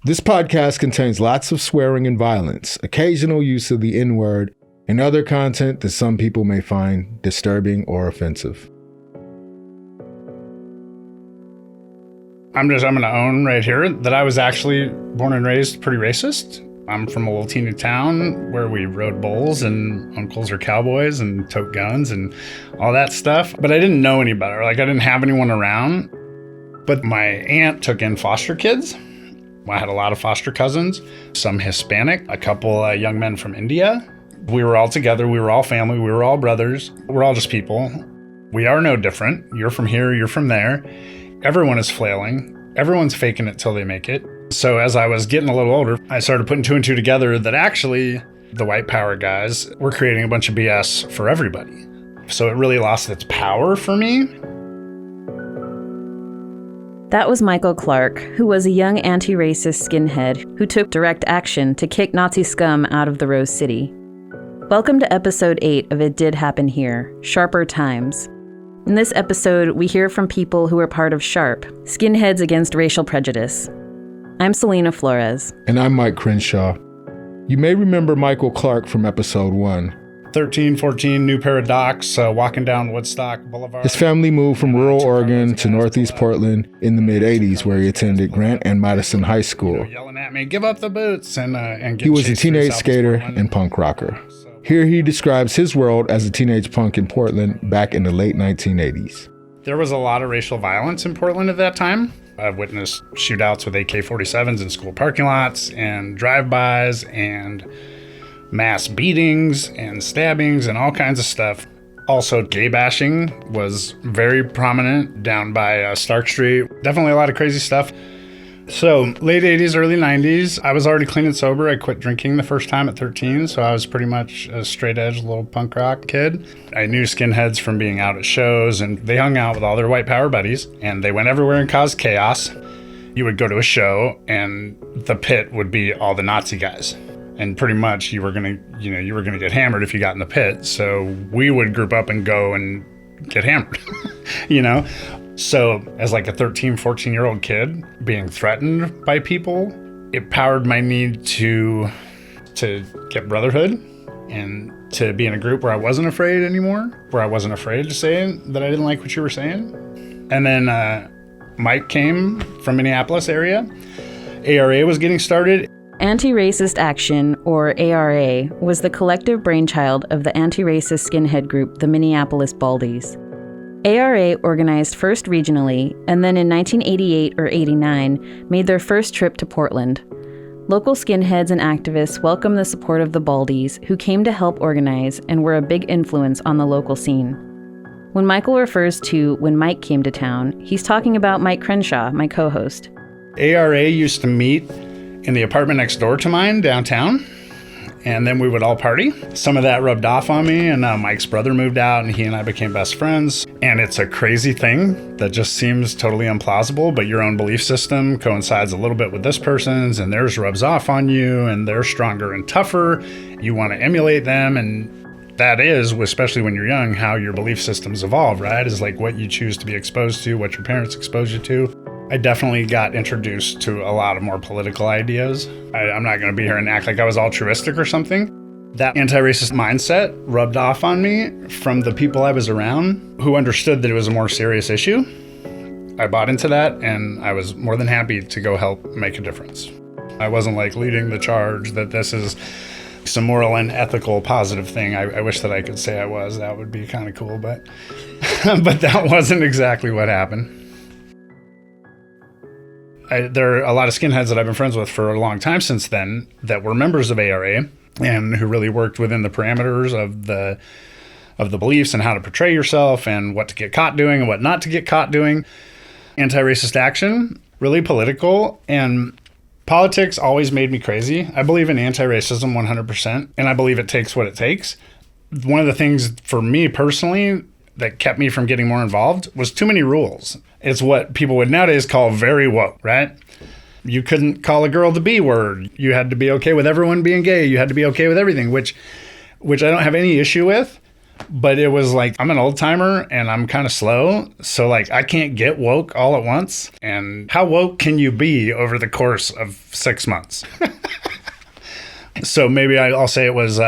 This podcast contains lots of swearing and violence, occasional use of the N-word, and other content that some people may find disturbing or offensive. I'm going to own right here that I was actually born and raised pretty racist. I'm from a little teeny town where we rode bulls and uncles are cowboys and tote guns and all that stuff. But I didn't know any better. I didn't have anyone around. But my aunt took in foster kids. I had a lot of foster cousins, some Hispanic, a couple young men from India. We were all together. We were all family. We were all brothers. We're all just people. We are no different. You're from here. You're from there. Everyone is flailing. Everyone's faking it till they make it. So as I was getting a little older, I started putting two and two together that actually the white power guys were creating a bunch of BS for everybody. So it really lost its power for me. That was Michael Clark, who was a young anti-racist skinhead who took direct action to kick Nazi scum out of the Rose City. Welcome to episode 8 of It Did Happen Here, Sharper Times. In this episode, we hear from people who are part of SHARP, SkinHeads Against Racial Prejudice. I'm Celina Flores. And I'm Mic Crenshaw. You may remember Michael Clark from episode 1. 13, 14, new pair of docks, walking down Woodstock Boulevard. His family moved from rural Oregon to Northeast Portland in the mid-'80s, where he attended Grant and Madison High School. Yelling at me, give up the boots, and he was a teenage skater and punk rocker. Here he describes his world as a teenage punk in Portland back in the late 1980s. There was a lot of racial violence in Portland at that time. I've witnessed shootouts with AK-47s in school parking lots and drive-bys and mass beatings and stabbings and all kinds of stuff. Also, gay bashing was very prominent down by Stark Street. Definitely a lot of crazy stuff. So late 80s, early 90s, I was already clean and sober. I quit drinking the first time at 13, so I was pretty much a straight edge little punk rock kid. I knew skinheads from being out at shows, and they hung out with all their white power buddies, and they went everywhere and caused chaos. You would go to a show, and the pit would be all the Nazi guys. And pretty much you were gonna get hammered if you got in the pit. So we would group up and go and get hammered, So as a 13, 14-year-old kid being threatened by people, it powered my need to get brotherhood and to be in a group where I wasn't afraid anymore, where I wasn't afraid to say that I didn't like what you were saying. And then Mike came from Minneapolis area. ARA was getting started. Anti-Racist Action, or ARA, was the collective brainchild of the anti-racist skinhead group, the Minneapolis Baldies. ARA organized first regionally, and then in 1988 or 89, made their first trip to Portland. Local skinheads and activists welcomed the support of the Baldies, who came to help organize and were a big influence on the local scene. When Michael refers to when Mike came to town, he's talking about Mic Crenshaw, my co-host. ARA used to meet in the apartment next door to mine downtown, and then we would all party. Some of that rubbed off on me, and Mike's brother moved out, and he and I became best friends. And it's a crazy thing that just seems totally implausible, but your own belief system coincides a little bit with this person's, and theirs rubs off on you, and they're stronger and tougher. You want to emulate them, and that is, especially when you're young, how your belief systems evolve, right? Is what you choose to be exposed to, what your parents expose you to. I definitely got introduced to a lot of more political ideas. I'm not going to be here and act like I was altruistic or something. That anti-racist mindset rubbed off on me from the people I was around who understood that it was a more serious issue. I bought into that, and I was more than happy to go help make a difference. I wasn't leading the charge that this is some moral and ethical positive thing. I wish that I could say I was. That would be kind of cool, but but that wasn't exactly what happened. There are a lot of skinheads that I've been friends with for a long time since then that were members of ARA and who really worked within the parameters of the beliefs and how to portray yourself and what to get caught doing and what not to get caught doing. Anti-racist action, really political, and politics always made me crazy. I believe in anti-racism 100%, and I believe it takes what it takes. One of the things for me personally that kept me from getting more involved was too many rules. It's what people would nowadays call very woke, right? You couldn't call a girl the B word. You had to be okay with everyone being gay. You had to be okay with everything, which I don't have any issue with. But it was like, I'm an old timer and I'm kind of slow. So like, I can't get woke all at once. And how woke can you be over the course of 6 months? So maybe I'll say it was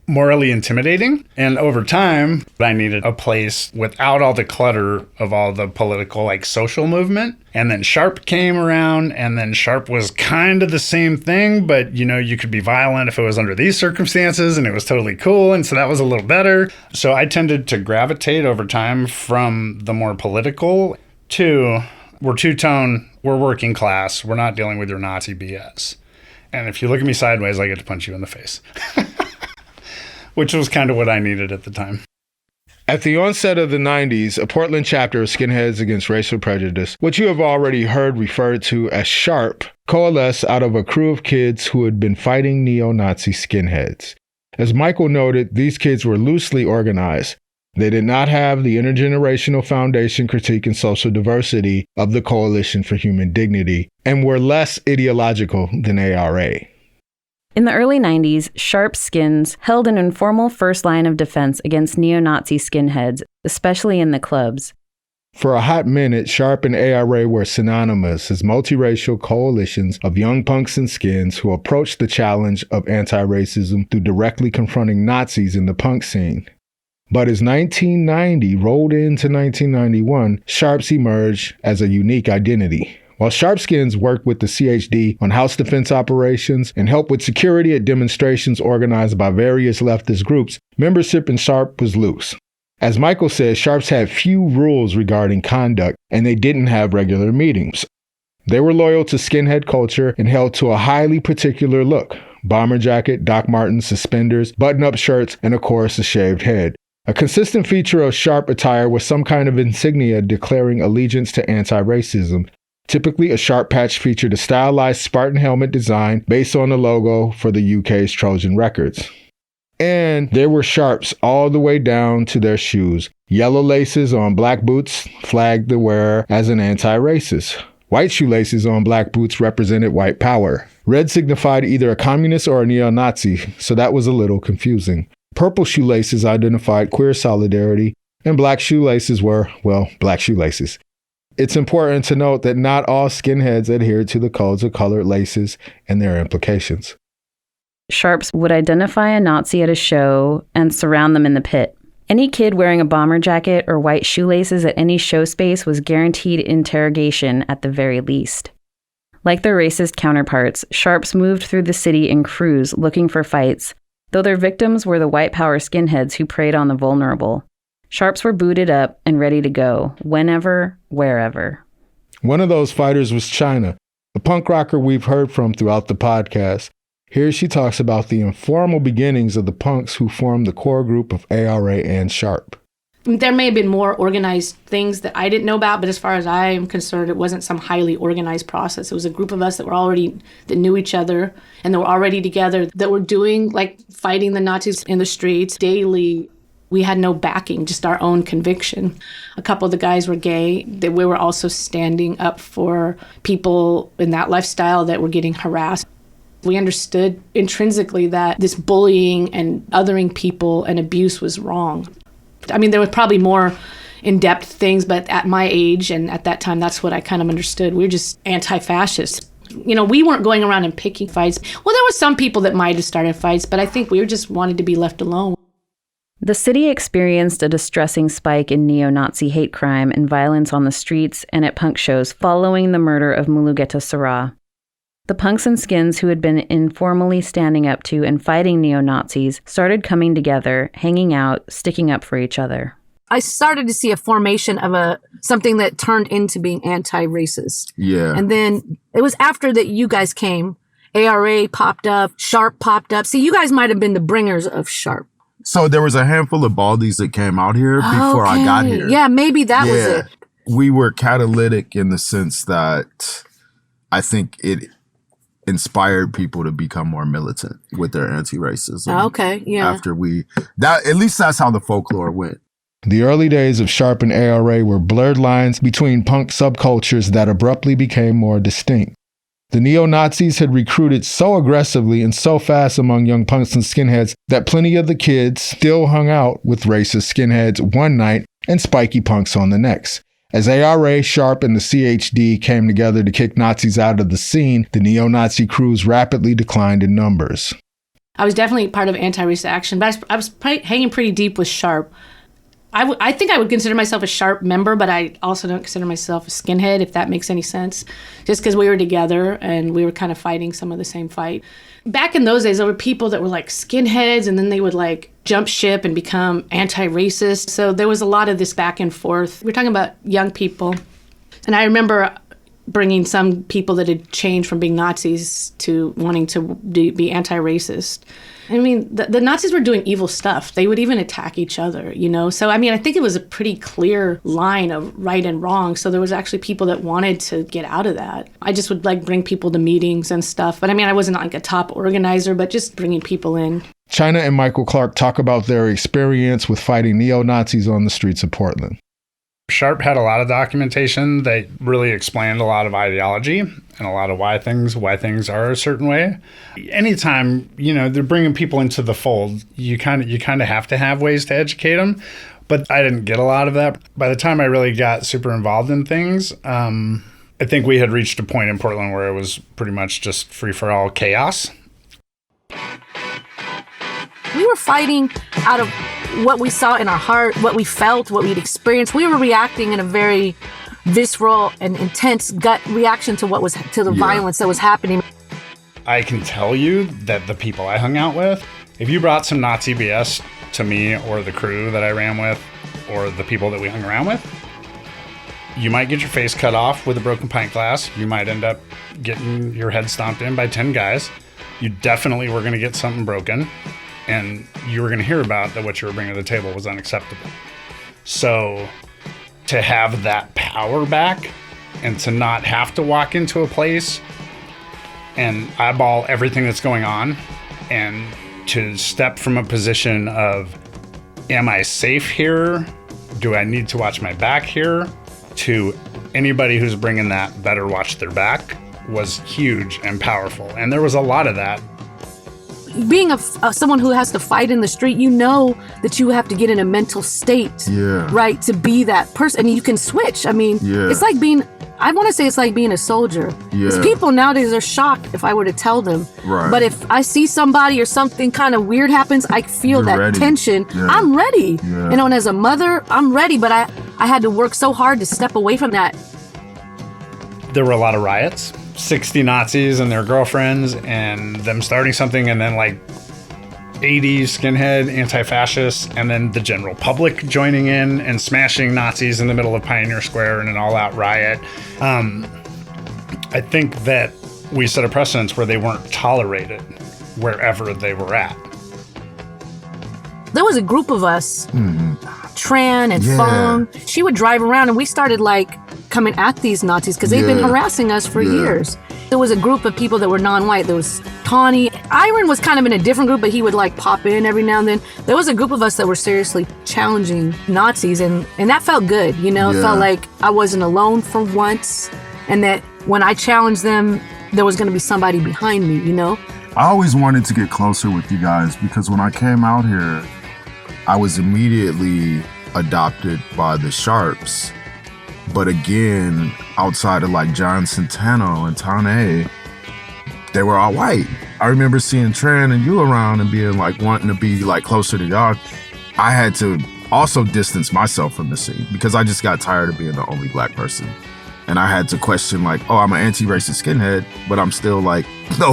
morally intimidating. And over time, I needed a place without all the clutter of all the political, like social movement. And then Sharp came around, and then Sharp was kind of the same thing, but you know, you could be violent if it was under these circumstances, and it was totally cool. And so that was a little better. So I tended to gravitate over time from the more political to we're two-tone, we're working class, we're not dealing with your Nazi BS. And if you look at me sideways, I get to punch you in the face. Which was kind of what I needed at the time. At the onset of the 90s, a Portland chapter of SkinHeads Against Racial Prejudice, which you have already heard referred to as SHARP, coalesced out of a crew of kids who had been fighting neo-Nazi skinheads. As Michael noted, these kids were loosely organized. They did not have the intergenerational foundation, critique, and social diversity of the Coalition for Human Dignity, and were less ideological than ARA. In the early 90s, Sharp Skins held an informal first line of defense against neo-Nazi skinheads, especially in the clubs. For a hot minute, Sharp and ARA were synonymous as multiracial coalitions of young punks and skins who approached the challenge of anti-racism through directly confronting Nazis in the punk scene. But as 1990 rolled into 1991, Sharps emerged as a unique identity. While Sharpskins worked with the CHD on house defense operations and helped with security at demonstrations organized by various leftist groups, membership in Sharp was loose. As Michael said, Sharps had few rules regarding conduct, and they didn't have regular meetings. They were loyal to skinhead culture and held to a highly particular look: bomber jacket, Doc Martens, suspenders, button-up shirts, and of course a shaved head. A consistent feature of Sharp attire was some kind of insignia declaring allegiance to anti-racism. Typically, a Sharp patch featured a stylized Spartan helmet design based on the logo for the UK's Trojan Records. And there were Sharps all the way down to their shoes. Yellow laces on black boots flagged the wearer as an anti-racist. White shoelaces on black boots represented white power. Red signified either a communist or a neo-Nazi, so that was a little confusing. Purple shoelaces identified queer solidarity, and black shoelaces were, well, black shoelaces. It's important to note that not all skinheads adhered to the codes of colored laces and their implications. Sharps would identify a Nazi at a show and surround them in the pit. Any kid wearing a bomber jacket or white shoelaces at any show space was guaranteed interrogation at the very least. Like their racist counterparts, Sharps moved through the city in crews looking for fights, though their victims were the white power skinheads who preyed on the vulnerable. Sharps were booted up and ready to go, whenever, wherever. One of those fighters was China, the punk rocker we've heard from throughout the podcast. Here she talks about the informal beginnings of the punks who formed the core group of ARA and Sharp. There may have been more organized things that I didn't know about, but as far as I am concerned, it wasn't some highly organized process. It was a group of us that knew each other, and that were already together, that were doing, like, fighting the Nazis in the streets daily. We had no backing, just our own conviction. A couple of the guys were gay. We were also standing up for people in that lifestyle that were getting harassed. We understood intrinsically that this bullying and othering people and abuse was wrong. I mean, there were probably more in-depth things, but at my age and at that time, that's what I kind of understood. We were just anti-fascist. You know, we weren't going around and picking fights. Well, there were some people that might have started fights, but I think we just wanted to be left alone. The city experienced a distressing spike in neo-Nazi hate crime and violence on the streets and at punk shows following the murder of Mulugeta Sarah. The punks and skins who had been informally standing up to and fighting neo-Nazis started coming together, hanging out, sticking up for each other. I started to see a formation of something that turned into being anti-racist. Yeah. And then it was after that you guys came. ARA popped up, Sharp popped up. See, you guys might have been the bringers of Sharp. So there was a handful of baldies that came out here before I got here. Yeah, maybe that was it. We were catalytic in the sense that I think it inspired people to become more militant with their anti-racism. Okay, yeah. After at least that's how the folklore went. The early days of Sharp and ARA were blurred lines between punk subcultures that abruptly became more distinct. The neo-Nazis had recruited so aggressively and so fast among young punks and skinheads that plenty of the kids still hung out with racist skinheads one night and spiky punks on the next. As ARA, Sharp, and the CHD came together to kick Nazis out of the scene, the neo-Nazi crews rapidly declined in numbers. I was definitely part of anti-racist action, but I was hanging pretty deep with Sharp. I think I would consider myself a Sharp member, but I also don't consider myself a skinhead, if that makes any sense, just because we were together and we were kind of fighting some of the same fight. Back in those days, there were people that were like skinheads, and then they would like jump ship and become anti-racist. So there was a lot of this back and forth. We're talking about young people. And I remember bringing some people that had changed from being Nazis to wanting to be anti-racist. I mean, the Nazis were doing evil stuff. They would even attack each other, you know? So, I mean, I think it was a pretty clear line of right and wrong. So there was actually people that wanted to get out of that. I just would like bring people to meetings and stuff. But I mean, I wasn't like a top organizer, but just bringing people in. China and Michael Clark talk about their experience with fighting neo-Nazis on the streets of Portland. Sharp had a lot of documentation that really explained a lot of ideology and a lot of why things are a certain way. Anytime, you know, they're bringing people into the fold, you kind of have to have ways to educate them. But I didn't get a lot of that. By the time I really got super involved in things, I think we had reached a point in Portland where it was pretty much just free-for-all chaos. We were fighting out of what we saw in our heart, what we felt, what we'd experienced. We were reacting in a very visceral and intense gut reaction to the violence that was happening. I can tell you that the people I hung out with, if you brought some Nazi BS to me or the crew that I ran with or the people that we hung around with, you might get your face cut off with a broken pint glass. You might end up getting your head stomped in by 10 guys. You definitely were going to get something broken. And you were going to hear about that what you were bringing to the table was unacceptable. So to have that power back and to not have to walk into a place and eyeball everything that's going on and to step from a position of, am I safe here? Do I need to watch my back here? To anybody who's bringing that better watch their back was huge and powerful. And there was a lot of that. Being someone who has to fight in the street, you know that you have to get in a mental state, right, to be that person. And you can switch. I mean, it's like being, I want to say it's like being a soldier. Because people nowadays are shocked if I were to tell them. Right. But if I see somebody or something kind of weird happens, I feel that tension. I'm ready. You know, and as a mother, I'm ready. But I had to work so hard to step away from that. There were a lot of riots. 60 Nazis and their girlfriends and them starting something, and then like 80 skinhead anti-fascists, and then the general public joining in and smashing Nazis in the middle of Pioneer Square in an all-out riot. I think that we set a precedence where they weren't tolerated wherever they were at. There was a group of us, Tran and Fung. She would drive around and we started like coming at these Nazis because they've been harassing us for years. There was a group of people that were non-white. There was Tawny. Iron was kind of in a different group, but he would like pop in every now and then. There was a group of us that were seriously challenging Nazis, and that felt good, you know? It felt like I wasn't alone for once, and that when I challenged them, there was going to be somebody behind me, you know? I always wanted to get closer with you guys because when I came out here, I was immediately adopted by the Sharps. But again, outside of like John Centeno and Tane, they were all white. I remember seeing Tran and you around and being like wanting to be like closer to y'all. I had to also distance myself from the scene because I just got tired of being the only black person. And I had to question like, oh, I'm an anti-racist skinhead, but I'm still like the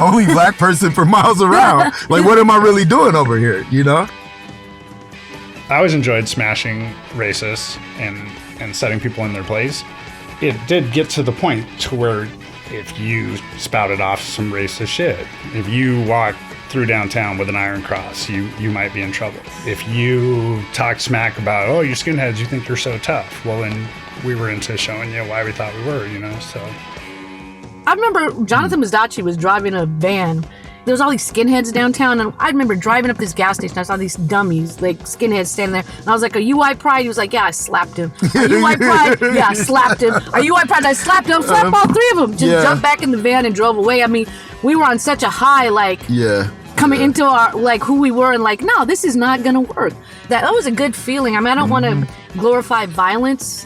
only black person for miles around. Like, what am I really doing over here, you know? I always enjoyed smashing racists and setting people in their place. It did get to the point to where if you spouted off some racist shit, if you walked through downtown with an iron cross, you might be in trouble. If you talk smack about, oh, you skinheads, you think you're so tough. Well, then we were into showing you why we thought we were, you know, so. I remember Jonathan Mozzochi was driving a van There's all these skinheads downtown, and I remember driving up this gas station. I saw these dummies, like skinheads standing there, and I was like, "Are you white pride?" He was like, "Yeah, I slapped him." "Are you white pride?" "Yeah, I slapped him." "Are you white pride?" "I slapped him." Slapped all three of them. Just jumped back in the van and drove away. I mean, we were on such a high, like coming into our like who we were, and like, no, this is not gonna work. That was a good feeling. I mean, I don't want to glorify violence.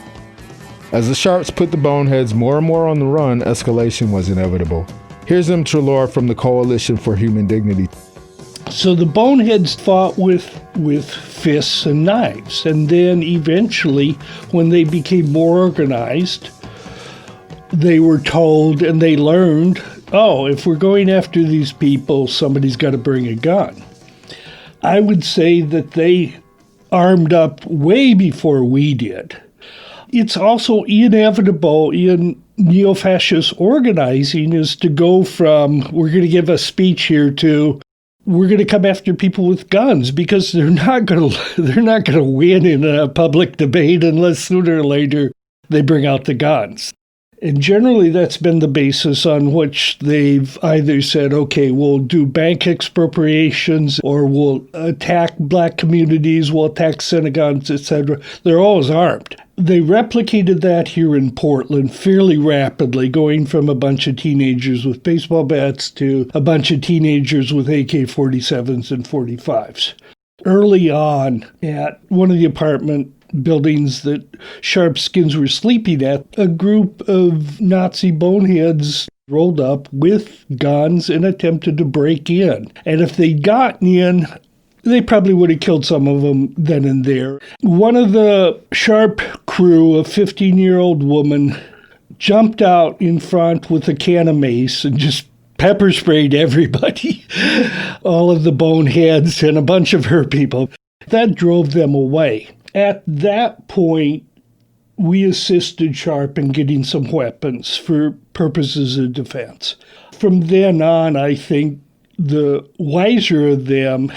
As the Sharps put the Boneheads more and more on the run, escalation was inevitable. Here's Treloar from the Coalition for Human Dignity. So the Boneheads fought with fists and knives, and then eventually, when they became more organized, they were told and they learned, oh, if we're going after these people, somebody's got to bring a gun. I would say that they armed up way before we did. It's also inevitable in neo-fascist organizing is to go from, we're going to give a speech here, to we're going to come after people with guns, because they're not going to win in a public debate unless sooner or later they bring out the guns. And generally that's been the basis on which they've either said, okay, we'll do bank expropriations, or we'll attack black communities, we'll attack synagogues, etc. They're always armed. They replicated that here in Portland fairly rapidly, going from a bunch of teenagers with baseball bats to a bunch of teenagers with AK-47s and 45s. Early on, at one of the apartment buildings that Sharp Skins were sleeping at, a group of Nazi boneheads rolled up with guns and attempted to break in. And if they'd gotten in, they probably would have killed some of them then and there. One of the Sharp crew, a 15-year-old woman, jumped out in front with a can of mace and just pepper sprayed everybody, all of the boneheads and a bunch of her people. That drove them away. At that point, we assisted Sharp in getting some weapons for purposes of defense. From then on, I think the wiser of them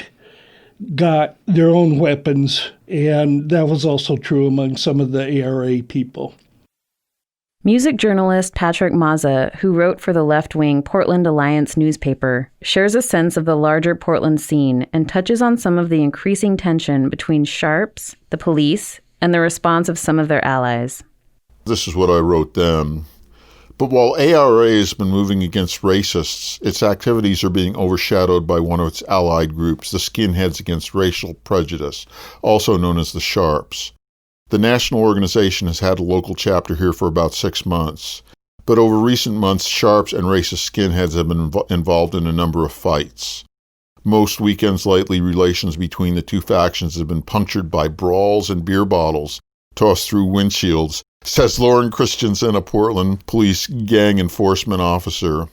got their own weapons, and that was also true among some of the ARA people. Music journalist Patrick Mazza, who wrote for the left-wing Portland Alliance newspaper, shares a sense of the larger Portland scene and touches on some of the increasing tension between Sharps, the police, and the response of some of their allies. This is what I wrote then. But while ARA has been moving against racists, its activities are being overshadowed by one of its allied groups, the SkinHeads Against Racial Prejudice, also known as the Sharps. The national organization has had a local chapter here for about 6 months, but over recent months, Sharps and racist skinheads have been involved in a number of fights. Most weekends lately, relations between the two factions have been punctured by brawls and beer bottles tossed through windshields, says Lauren Christensen, a Portland police gang enforcement officer.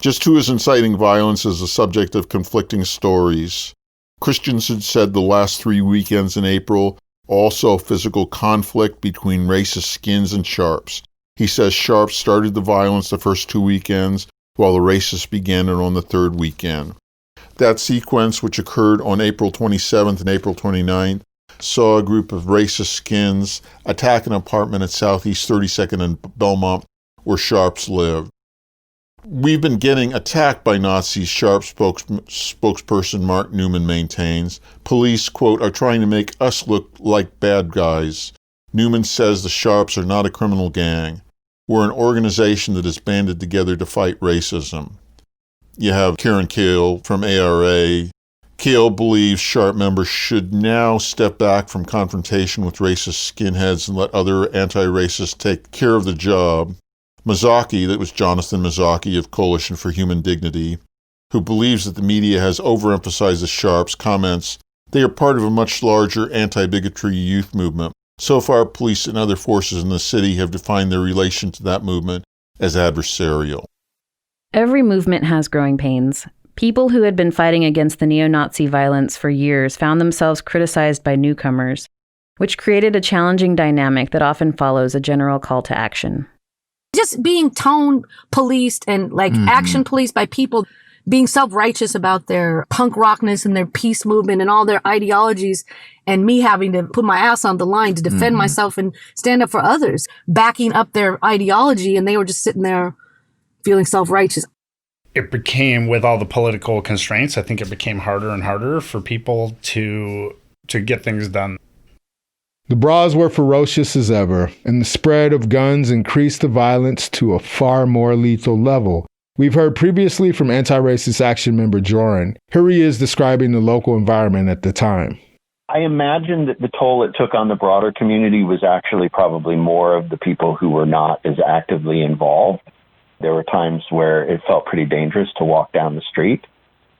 Just who is inciting violence is the subject of conflicting stories. Christensen said the last 3 weekends in April also physical conflict between racist skins and Sharps. He says Sharps started the violence the first 2 weekends, while the racists began it on the 3rd weekend. That sequence, which occurred on April 27th and April 29th, saw a group of racist skins attack an apartment at Southeast 32nd and Belmont, where Sharps lived. We've been getting attacked by Nazis, Sharp spokesperson Mark Newman maintains. Police, quote, are trying to make us look like bad guys. Newman says the Sharps are not a criminal gang. We're an organization that is banded together to fight racism. You have Karen Kale from ARA. Kale believes Sharp members should now step back from confrontation with racist skinheads and let other anti-racists take care of the job. Mozzochi, that was Jonathan Mozzochi of Coalition for Human Dignity, who believes that the media has overemphasized the Sharps, comments, they are part of a much larger anti-bigotry youth movement. So far, police and other forces in the city have defined their relation to that movement as adversarial. Every movement has growing pains. People who had been fighting against the neo-Nazi violence for years found themselves criticized by newcomers, which created a challenging dynamic that often follows a general call to action. Just being tone policed and action policed by people being self-righteous about their punk rockness and their peace movement and all their ideologies, and me having to put my ass on the line to defend myself and stand up for others, backing up their ideology, and they were just sitting there feeling self-righteous. it became, with all the political constraints, I think it became harder and harder for people to get things done. The brawls were ferocious as ever, and the spread of guns increased the violence to a far more lethal level. We've heard previously from Anti-Racist Action member Jorin. Here he is describing the local environment at the time. I imagine that the toll it took on the broader community was actually probably more of the people who were not as actively involved. There were times where it felt pretty dangerous to walk down the street,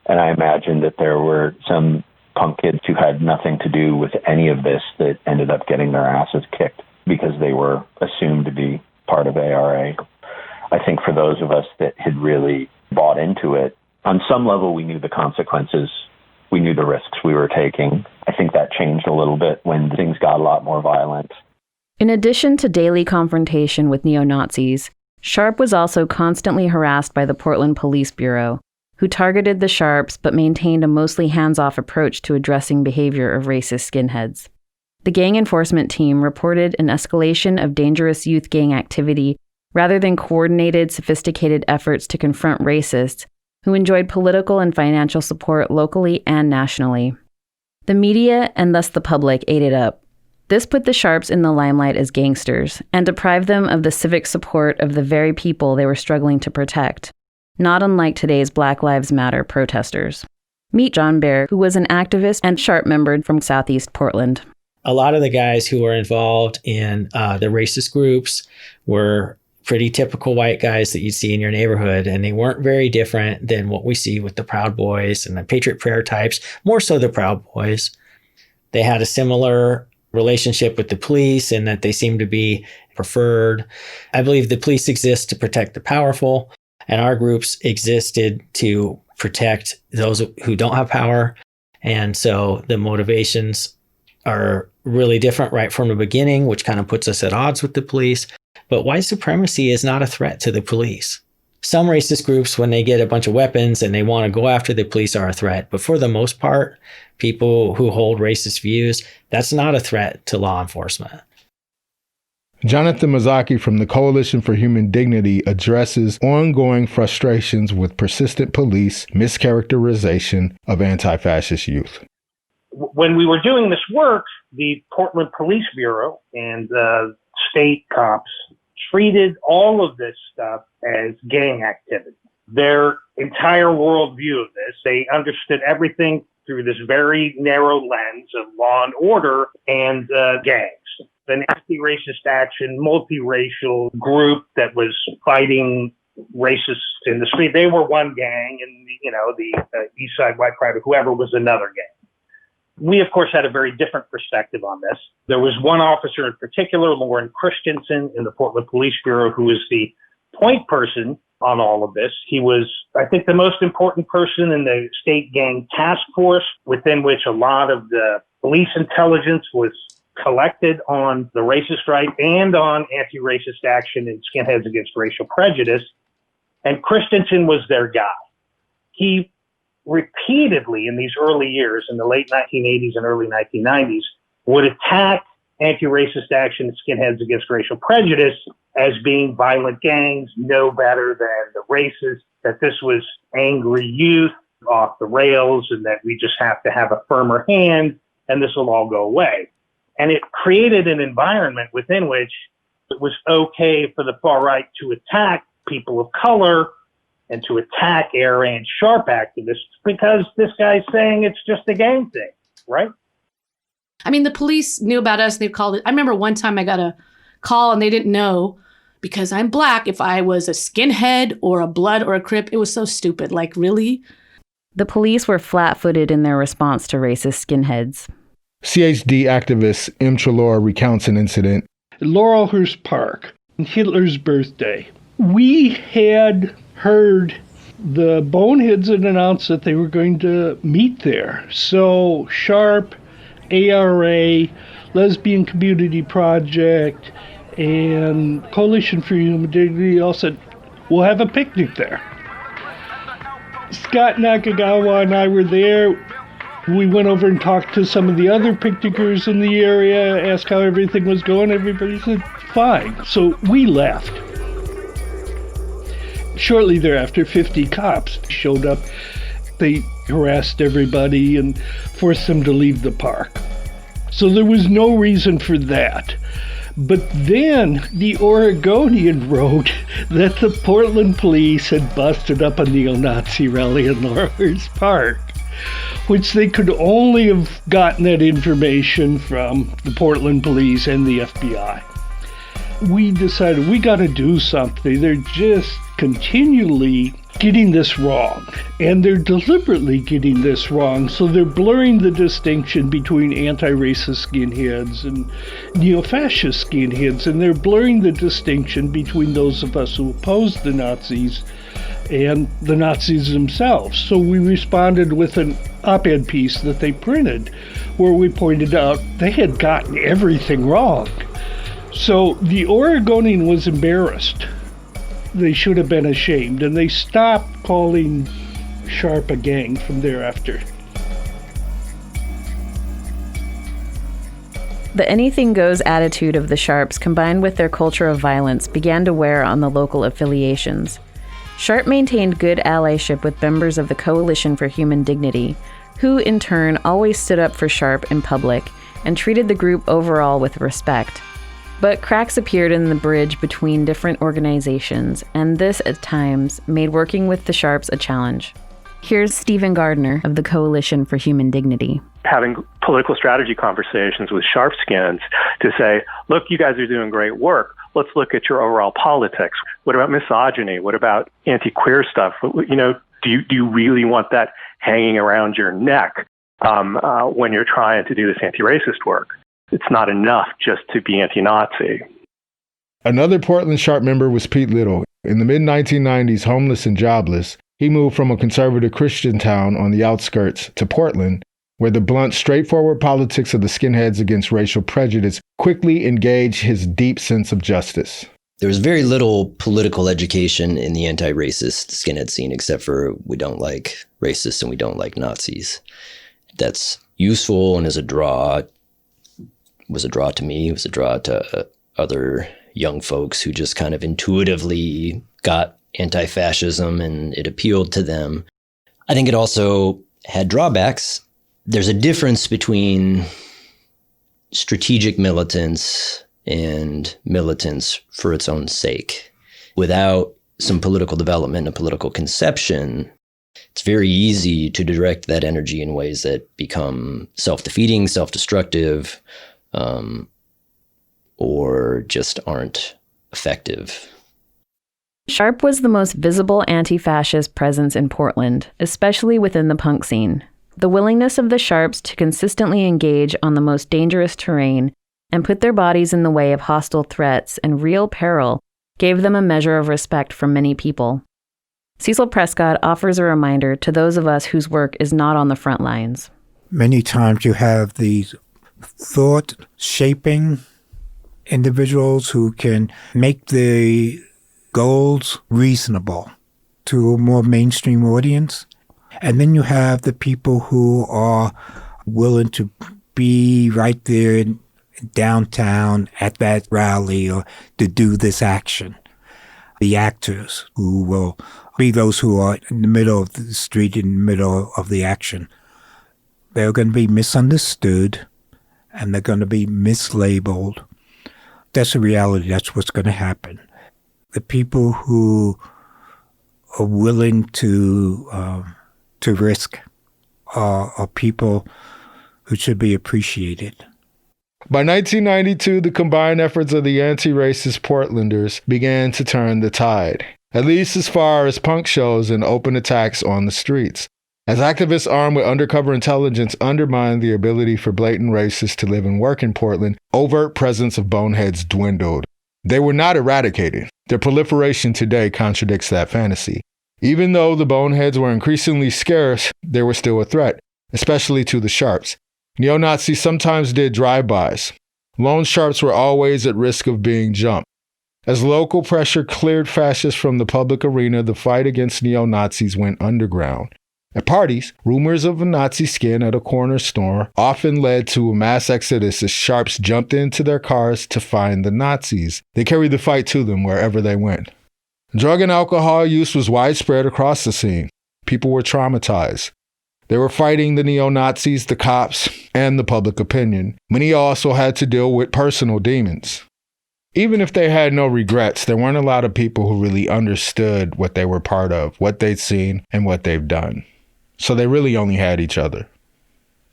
and I imagine that there were some punk kids who had nothing to do with any of this that ended up getting their asses kicked because they were assumed to be part of ARA. I think for those of us that had really bought into it, on some level we knew the consequences. We knew the risks we were taking. I think that changed a little bit when things got a lot more violent. In addition to daily confrontation with neo-Nazis, Sharp was also constantly harassed by the Portland Police Bureau, who targeted the Sharps but maintained a mostly hands-off approach to addressing behavior of racist skinheads. The gang enforcement team reported an escalation of dangerous youth gang activity rather than coordinated, sophisticated efforts to confront racists who enjoyed political and financial support locally and nationally. The media, and thus the public, ate it up. This put the Sharps in the limelight as gangsters and deprived them of the civic support of the very people they were struggling to protect, not unlike today's Black Lives Matter protesters. Meet Jon Bair, who was an activist and Sharp member from Southeast Portland. A lot of the guys who were involved in the racist groups were pretty typical white guys that you'd see in your neighborhood, and they weren't very different than what we see with the Proud Boys and the Patriot Prayer types, more so the Proud Boys. They had a similar relationship with the police in that they seemed to be preferred. I believe the police exist to protect the powerful, and our groups existed to protect those who don't have power. And so the motivations are really different right from the beginning, which kind of puts us at odds with the police. But white supremacy is not a threat to the police. Some racist groups, when they get a bunch of weapons and they want to go after the police, are a threat. But for the most part, people who hold racist views, that's not a threat to law enforcement. Jonathan Mozzochi from the Coalition for Human Dignity addresses ongoing frustrations with persistent police mischaracterization of anti-fascist youth. When we were doing this work, the Portland Police Bureau and state cops treated all of this stuff as gang activity. Their entire worldview of this, they understood everything through this very narrow lens of law and order and gangs. An anti-racist action, multiracial group that was fighting racists in the street. They were one gang, and the East Side White Pride or whoever was another gang. We, of course, had a very different perspective on this. There was one officer in particular, Lauren Christensen, in the Portland Police Bureau, who was the point person on all of this. He was, I think, the most important person in the state gang task force, within which a lot of the police intelligence was collected on the racist right and on anti-racist action and SkinHeads Against Racial Prejudice. And Christensen was their guy. He repeatedly in these early years, in the late 1980s and early 1990s, would attack anti-racist action and SkinHeads Against Racial Prejudice as being violent gangs, no better than the racists, that this was angry youth off the rails, and that we just have to have a firmer hand and this will all go away. And it created an environment within which it was okay for the far right to attack people of color and to attack ARA and Sharp activists because this guy's saying it's just a gang thing, right? I mean, the police knew about us. They called it. I remember one time I got a call and they didn't know because I'm Black if I was a skinhead or a Blood or a Crip. It was so stupid. Like, really? The police were flat-footed in their response to racist skinheads. CHD activist M. Treloar recounts an incident. Laurelhurst Park, Hitler's birthday. We had heard the Boneheads had announced that they were going to meet there. So Sharp, ARA, Lesbian Community Project, and Coalition for Human Dignity all said, we'll have a picnic there. Scott Nakagawa and I were there. We went over and talked to some of the other picnickers in the area, asked how everything was going. Everybody said, fine. So we left. Shortly thereafter, 50 cops showed up. They harassed everybody and forced them to leave the park. So there was no reason for that. But then the Oregonian wrote that the Portland police had busted up a neo-Nazi rally in Flores Park, which they could only have gotten that information from the Portland police and the FBI. We decided we got to do something. They're just continually getting this wrong, and they're deliberately getting this wrong, so they're blurring the distinction between anti-racist skinheads and neo-fascist skinheads, and they're blurring the distinction between those of us who oppose the Nazis and the Nazis themselves. So we responded with an op-ed piece that they printed where we pointed out they had gotten everything wrong. So the Oregonian was embarrassed. They should have been ashamed, and they stopped calling Sharp a gang from thereafter. The anything goes attitude of the Sharps, combined with their culture of violence, began to wear on the local affiliations. Sharp maintained good allyship with members of the Coalition for Human Dignity, who in turn always stood up for Sharp in public and treated the group overall with respect. But cracks appeared in the bridge between different organizations, and this at times made working with the Sharps a challenge. Here's Steven Gardiner of the Coalition for Human Dignity. Having political strategy conversations with Sharpskins to say, look, you guys are doing great work. Let's look at your overall politics. What about misogyny? What about anti-queer stuff? You know, do you really want that hanging around your neck when you're trying to do this anti-racist work? It's not enough just to be anti-Nazi. Another Portland Sharp member was Pete Little. In the mid-1990s, homeless and jobless, he moved from a conservative Christian town on the outskirts to Portland, where the blunt, straightforward politics of the Skinheads Against Racial Prejudice quickly engaged his deep sense of justice. There was very little political education in the anti-racist skinhead scene, except for we don't like racists and we don't like Nazis. That's useful and is a draw. Was a draw to me. It was a draw to other young folks who just kind of intuitively got anti-fascism and it appealed to them. I think it also had drawbacks. There's a difference between strategic militance and militance for its own sake. Without some political development and political conception, it's very easy to direct that energy in ways that become self-defeating, self-destructive, or just aren't effective. Sharp was the most visible anti-fascist presence in Portland, especially within the punk scene. The willingness of the Sharps to consistently engage on the most dangerous terrain and put their bodies in the way of hostile threats and real peril gave them a measure of respect from many people. Cecil Prescod offers a reminder to those of us whose work is not on the front lines. Many times you have these thought-shaping individuals who can make the goals reasonable to a more mainstream audience. And then you have the people who are willing to be right there in downtown at that rally or to do this action. The actors who will be those who are in the middle of the street, in the middle of the action. They're going to be misunderstood and they're going to be mislabeled. That's a reality. That's what's going to happen. The people who are willing to risk are people who should be appreciated. By 1992, the combined efforts of the anti-racist Portlanders began to turn the tide, at least as far as punk shows and open attacks on the streets. As activists armed with undercover intelligence undermined the ability for blatant racists to live and work in Portland, overt presence of boneheads dwindled. They were not eradicated. Their proliferation today contradicts that fantasy. Even though the boneheads were increasingly scarce, they were still a threat, especially to the Sharps. Neo-Nazis sometimes did drive-bys. Lone Sharps were always at risk of being jumped. As local pressure cleared fascists from the public arena, the fight against neo-Nazis went underground. At parties, rumors of a Nazi skin at a corner store often led to a mass exodus as Sharps jumped into their cars to find the Nazis. They carried the fight to them wherever they went. Drug and alcohol use was widespread across the scene. People were traumatized. They were fighting the neo-Nazis, the cops, and the public opinion. Many also had to deal with personal demons. Even if they had no regrets, there weren't a lot of people who really understood what they were part of, what they'd seen, and what they've done. So they really only had each other.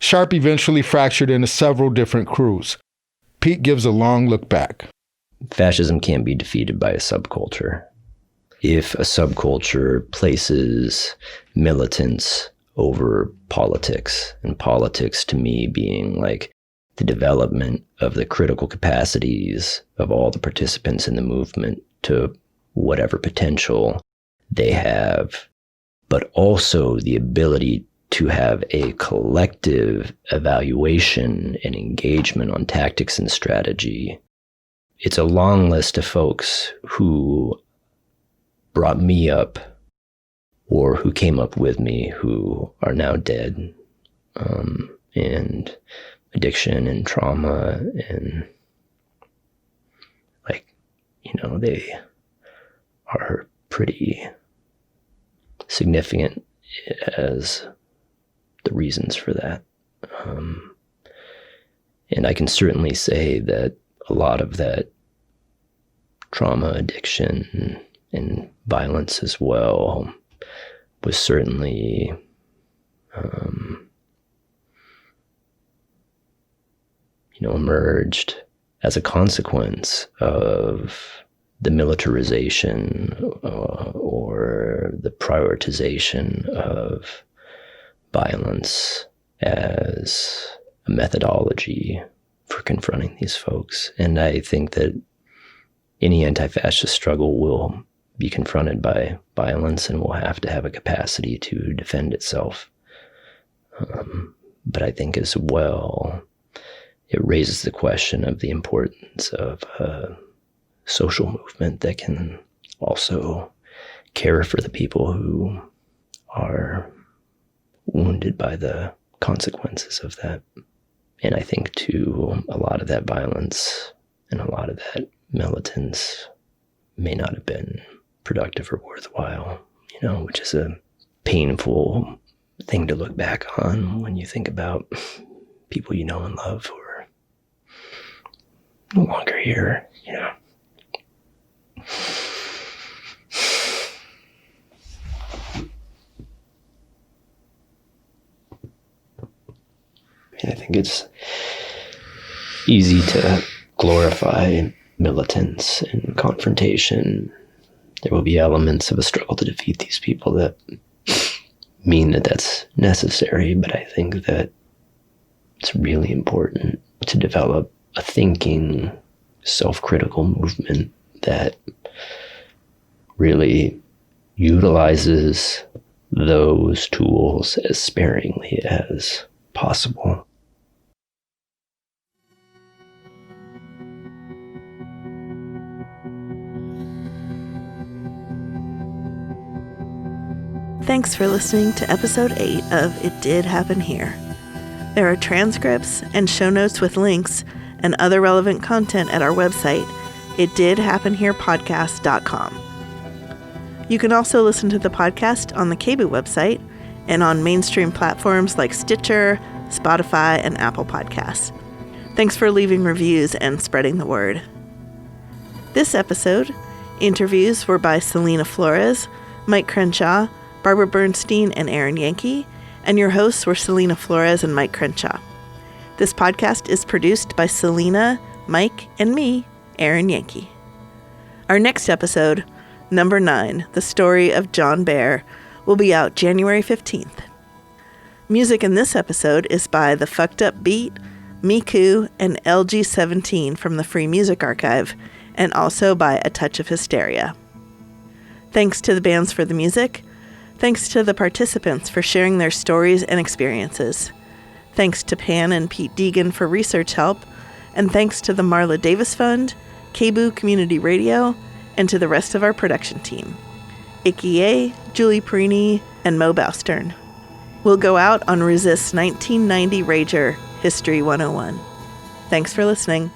Sharp eventually fractured into several different crews. Pete gives a long look back. Fascism can't be defeated by a subculture. If a subculture places militants over politics, and politics to me being like the development of the critical capacities of all the participants in the movement to whatever potential they have, but also the ability to have a collective evaluation and engagement on tactics and strategy. It's a long list of folks who brought me up or who came up with me who are now dead, and addiction and trauma and they are pretty significant as the reasons for that. And I can certainly say that a lot of that trauma, addiction, and violence as well was certainly emerged as a consequence of the militarization or the prioritization of violence as a methodology for confronting these folks. And I think that any anti-fascist struggle will be confronted by violence and will have to have a capacity to defend itself. But I think as well, it raises the question of the importance of a social movement that can also care for the people who are wounded by the consequences of that. And I think too, a lot of that violence and a lot of that militance may not have been productive or worthwhile, which is a painful thing to look back on when you think about people you know and love who are no longer here, I think it's easy to glorify militance and confrontation. There will be elements of a struggle to defeat these people that mean that that's necessary, but I think that it's really important to develop a thinking, self-critical movement that really utilizes those tools as sparingly as possible. Thanks for listening to episode 8 of It Did Happen Here. There are transcripts and show notes with links and other relevant content at our website, itdidhappenherepodcast.com. You can also listen to the podcast on the KBOO website and on mainstream platforms like Stitcher, Spotify, and Apple Podcasts. Thanks for leaving reviews and spreading the word. This episode, interviews were by Celina Flores, Mic Crenshaw, Barbara Bernstein, and Erin Yanke, and your hosts were Celina Flores and Mic Crenshaw. This podcast is produced by Celina, Mike, and me, Erin Yanke. Our next episode, number 9, The Story of Jon Bair, will be out January 15th. Music in this episode is by The Fucked Up Beat, Miku, and LG17 from the Free Music Archive, and also by A Touch of Hysteria. Thanks to the bands for the music. Thanks to the participants for sharing their stories and experiences. Thanks to Pan and Pete Deegan for research help. And thanks to the Marla Davis Fund, KBOO Community Radio, and to the rest of our production team. Icky, Julie Perini, and Mo Bowstern. We'll go out on Resist's 1990 Rager, History 101. Thanks for listening.